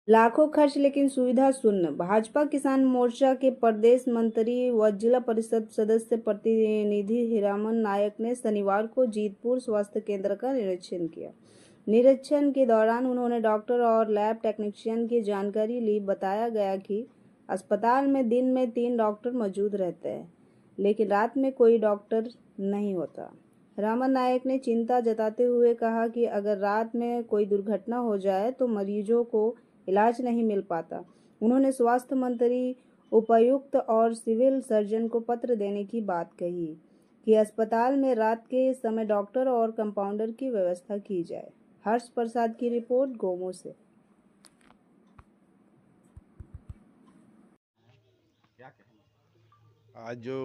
लाखों खर्च लेकिन सुविधा शून्य। भाजपा किसान मोर्चा के प्रदेश मंत्री व जिला परिषद सदस्य प्रतिनिधि हीरामन नायक ने शनिवार को जीतपुर स्वास्थ्य केंद्र का निरीक्षण किया। निरीक्षण के दौरान उन्होंने डॉक्टर और लैब टेक्नीशियन की जानकारी ली। बताया गया कि अस्पताल में दिन में 3 डॉक्टर मौजूद रहते हैं, लेकिन रात में कोई डॉक्टर नहीं होता। रामन नायक ने चिंता जताते हुए कहा कि अगर रात में कोई दुर्घटना हो जाए तो मरीजों को इलाज नहीं मिल पाता। उन्होंने स्वास्थ्य मंत्री, उपायुक्त और सिविल सर्जन को पत्र देने की बात कही कि अस्पताल में रात के समय डॉक्टर और कंपाउंडर की व्यवस्था की जाए। हर्ष प्रसाद की रिपोर्ट, गोमो से। आज जो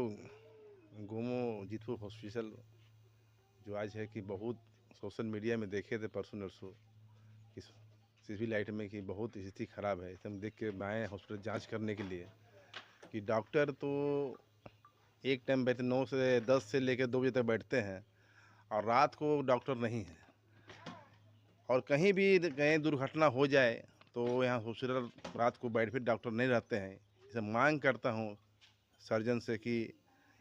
गोमो जीतपुर हॉस्पिटल जो आज है कि बहुत सोशल मीडिया में देखे थे परसों नरसों कि सिविल लाइट में कि बहुत स्थिति ख़राब है। इसे हम देख के आए हॉस्पिटल जांच करने के लिए कि डॉक्टर तो एक टाइम बैठते 9 से 10 से लेकर 2 बजे तक बैठते हैं और रात को डॉक्टर नहीं है। और कहीं भी कहीं दुर्घटना हो जाए तो यहाँ हॉस्पिटल रात को बैठ फिर डॉक्टर नहीं रहते हैं। इसे मांग करता हूँ सर्जन से कि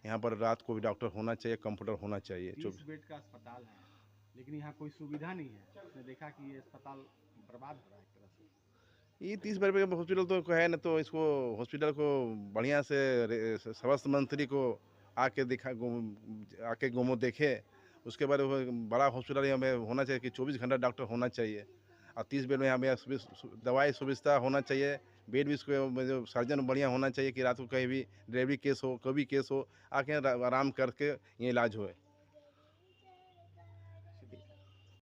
यहाँ पर रात को भी डॉक्टर होना चाहिए, कंप्यूटर होना चाहिए। 30 बेड का अस्पताल है, लेकिन यहाँ कोई सुविधा नहीं है। आपने देखा कि ये अस्पताल बर्बाद हो रहा है एक तरह से। ये 30 बेड का हॉस्पिटल तो है ना, तो इसको हॉस्पिटल को बढ़िया से स्वास्थ्य मंत्री को आके गोमो देखे। उसके बाद वो बड़ा हॉस्पिटल यहाँ में होना चाहिए कि 24 घंटा डॉक्टर होना चाहिए और 30 बेड में यहाँ में दवाई सुविधा होना चाहिए। बेड भी इसको जो सर्जन बढ़िया होना चाहिए कि रात को कहीं भी डिलीवरी केस हो, कभी केस हो, आके आराम करके ये इलाज होए।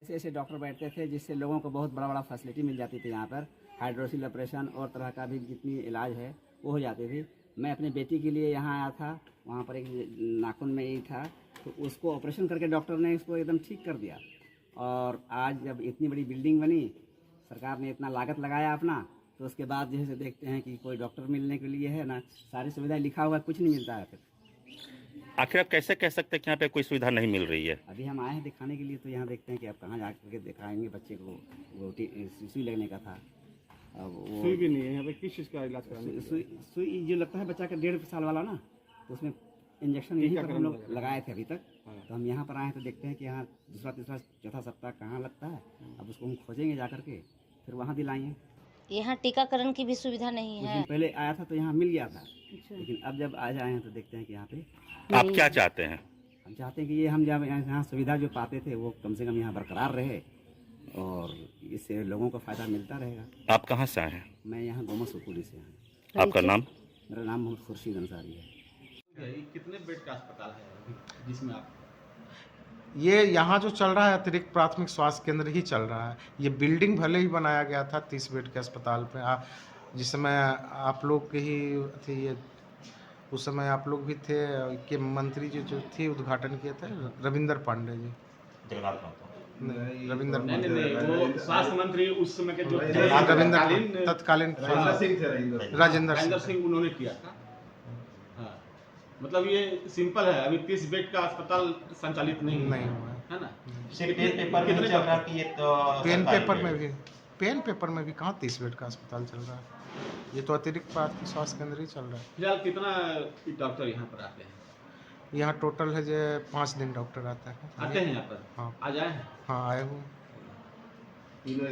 ऐसे ऐसे डॉक्टर बैठते थे जिससे लोगों को बहुत बड़ा बड़ा फैसिलिटी मिल जाती थी। यहाँ पर हाइड्रोसिल ऑपरेशन और तरह का भी जितनी इलाज है वो हो जाती थी। मैं अपनी बेटी के लिए यहाँ आया था, वहाँ पर एक नाखून में ही था, तो उसको ऑपरेशन करके डॉक्टर ने इसको एकदम ठीक कर दिया। और आज जब इतनी बड़ी बिल्डिंग बनी, सरकार ने इतना लागत लगाया अपना, तो उसके बाद जैसे देखते हैं कि कोई डॉक्टर मिलने के लिए है ना, सारी सुविधाएं लिखा हुआ कुछ नहीं मिलता है। फिर आखिर आप कैसे कह सकते हैं कि यहाँ पे कोई सुविधा नहीं मिल रही है? अभी हम आए हैं दिखाने के लिए, तो यहाँ देखते हैं कि अब कहाँ जा करके दिखाएंगे बच्चे को। वो सुई लगने का था, अब वो सुई भी नहीं है यहाँ पे। किस चीज़ का इलाज कराने? सुई जो लगता है बच्चा का 1.5 साल वाला ना, तो उसमें इंजेक्शन यहीं पर हम लोग लगाए थे अभी तक। तो हम यहाँ पर आए हैं तो देखते हैं कि यहाँ दूसरा तीसरा चौथा सप्ताह कहाँ लगता है। अब उसको हम खोजेंगे जा करके, फिर वहाँ दिलाएंगे। यहाँ टीकाकरण की भी सुविधा नहीं कुछ है। दिन पहले आया था तो यहाँ मिल गया था, लेकिन अब जब आज आए हैं तो देखते हैं कि यहाँ पे आप क्या चाहते हैं? हम चाहते हैं कि ये हम जब यहाँ सुविधा जो पाते थे वो कम से कम यहाँ बरकरार रहे और इससे लोगों को फ़ायदा मिलता रहेगा। आप कहाँ से आए हैं? मैं यहाँ गोमो सुपुरी से हूँ। आपका नाम? मेरा नाम मोहम्मद खुर्शीद अंसारी है। ये कितने बेड का अस्पताल है अभी जिसमें आप? ये यहाँ जो चल रहा है अतिरिक्त प्राथमिक स्वास्थ्य केंद्र ही चल रहा है। ये बिल्डिंग भले ही बनाया गया था 30 बेड के अस्पताल पे, जिस समय आप लोग के ही थे, ये उस समय आप लोग भी थे कि मंत्री जी जो थे उद्घाटन किए थे रविंद्र पांडे जी। रविंद्र नहीं, वो स्वास्थ्य मंत्री उस समय के जो रविंद्र तत्कालीन राजेंद्र सिंह उन्होंने किया था। हाँ, मतलब ये सिंपल है। अभी 30 बेड का अस्पताल संचालित नहीं हुआ है ना। पेन पेपर में चल रहा कि ये तो पेन पेपर में भी कहाँ 30 बेड का अस्पताल चल रहा है। ये तो अतिरिक्त प्राथमिक स्वास्थ्य केंद्र ही चल रहा है। फिलहाल कितना डॉक्टर यहाँ पर आते हैं? यहाँ टोटल है जो 5 दिन डॉक्टर आते हैं। यहाँ पर? हाँ, आज आए हैं? हाँ आए हुए। दिल्ली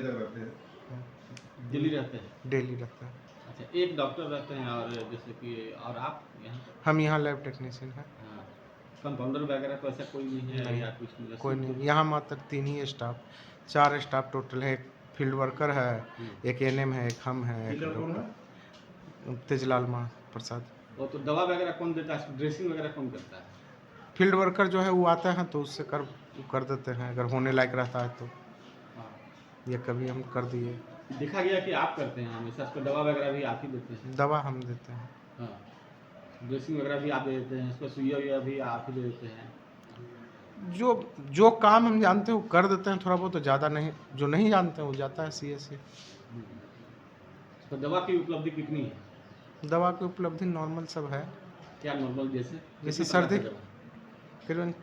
रहते हैं? डेली रहते हैं। अच्छा, एक डॉक्टर रहते हैं और जैसे कि और आप यहाँ? हम यहाँ लैब टेक्नीशियन हैं। हाँ, कंपाउंडर वगैरह तो ऐसा कोई नहीं है? नहीं, या कुछ कोई नहीं। यहाँ मात्र 3 ही स्टाफ, 4 स्टाफ टोटल है। एक फील्ड वर्कर है, एक एनएम है, एक हम है, तेजलाल प्रसाद। वो तो दवा वगैरह कौन देता है? ड्रेसिंग वगैरह कौन करता है? फील्ड वर्कर जो है वो आते हैं तो उससे कर देते हैं, अगर होने लायक रहता है तो। ये कभी हम कर दिए। देखा गया कि आप करते हैं हमेशा, इसको दवा वगैरह भी आप ही देते हैं? दवा हम देते हैं। हाँ, ड्रेसिंग वगैरह भी आप दे देते हैं, इसको सुइया वुइया भी आप ही दे देते हैं? जो काम हम जानते हैं वो कर देते हैं थोड़ा बहुत, तो ज़्यादा नहीं। जो नहीं जानते हैं वो जाता है CSC। तो दवा की उपलब्धि कितनी है? दवा की उपलब्धि नॉर्मल सब है। क्या नॉर्मल? जैसे सर्दी करीबन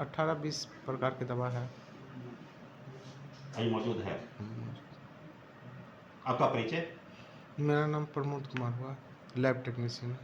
18-20 प्रकार की दवा है। मौजूद है। आपका परिचय? मेरा नाम प्रमोद कुमार हुआ, लैब टेक्नीशियन।